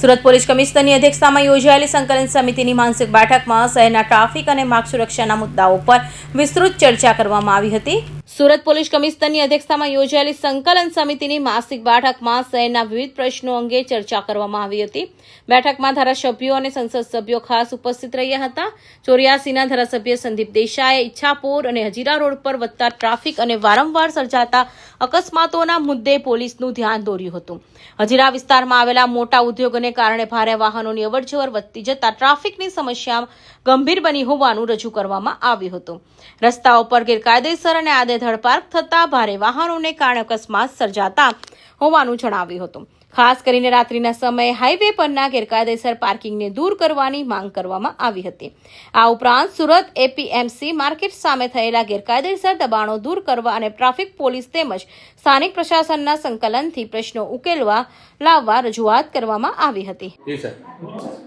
Surat police કમિશનરની અધ્યક્ષતામાં યોજાયેલી સંકલન સમિતિની માનસિક બેઠકમાં શહેરના ટ્રાફિક અને માર્ગ સુરક્ષાના મુદ્દાઓ પર વિસ્તૃત ચર્ચા કરવામાં આવી હતી. સુરત પોલીસ કમિશનરની અધ્યક્ષતામાં યોજાયેલી સંકલન સમિતિની માસિક બેઠકમાં શહેરના વિવિધ પ્રશ્નો અંગે ચર્ચા કરવામાં આવી હતી. બેઠકમાં ધારાસભ્યો અને સંસદ સભ્યો ખાસ ઉપસ્થિત રહ્યા હતા. 84ના ધારાસભ્ય સંદીપ દેસાઈએ ઈચ્છાપોર અને હજીરા રોડ પર વધતા ટ્રાફિક અને વારંવાર સર્જાતા અકસ્માતોના મુદ્દે પોલીસનું ધ્યાન દોર્યું હતું. હજીરા વિસ્તારમાં આવેલા મોટા ઉદ્યોગોને કારણે ભારે વાહનોની અવરજવર વધતી જતા ટ્રાફિકની સમસ્યા ગંભીર બની હોવાનું રજૂ કરવામાં આવ્યું હતું. રસ્તાઓ પર ગેરકાયદેસર અને આડેધડ પાર્ક થતા ભારે વાહનોને કારણે અકસ્માત સર્જાતા હોવાનું જણાવ્યું હતું. ખાસ કરીને રાત્રિના સમયે હાઈવે પરના ગેરકાયદેસર પાર્કિંગને દૂર કરવાની માંગ કરવામાં આવી હતી. આ ઉપરાંત સુરત એપીએમસી માર્કેટ સામે થયેલા ગેરકાયદેસર દબાણો દૂર કરવા અને ટ્રાફિક પોલીસ તેમજ સ્થાનિક પ્રશાસનના સંકલનથી પ્રશ્નો ઉકેલવા લાવવા રજૂઆત કરવામાં આવી હતી.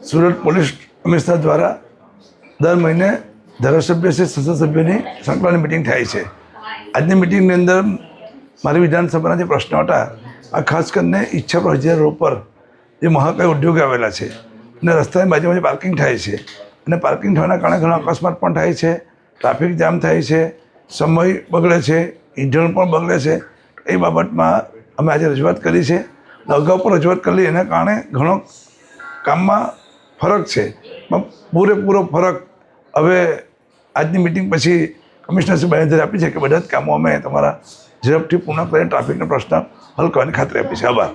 સુરત પોલીસ કમિશનર દ્વારા દર મહિને ધારાસભ્ય છે સંસદ સભ્યોની સંકલન મિટિંગ થાય છે. આજની મિટિંગની અંદર મારી વિધાનસભાના જે પ્રશ્નો હતા આ ખાસ કરીને ઈચ્છાપુર હજીરા રોડ પર જે મહાકાય ઉદ્યોગ આવેલા છે અને રસ્તાની બાજુમાં જે પાર્કિંગ થાય છે અને પાર્કિંગ થવાના કારણે ઘણા અકસ્માત પણ થાય છે, ટ્રાફિક જામ થાય છે, સમય બગડે છે, ઇંધણ પણ બગડે છે. એ બાબતમાં અમે આજે રજૂઆત કરી છે. અગાઉ પણ રજૂઆત કરી એના કારણે ઘણો કામમાં ફરક છે. પૂરેપૂરો ફરક હવે આજની મિટિંગ પછી કમિશનરશ્રી બાંહેધરી આપી છે કે બધા જ કામો અમે તમારા ઝડપથી પૂર્ણ કરીને ટ્રાફિકનો પ્રશ્ન હલ કરવાની ખાતરી આપી છે. આભાર.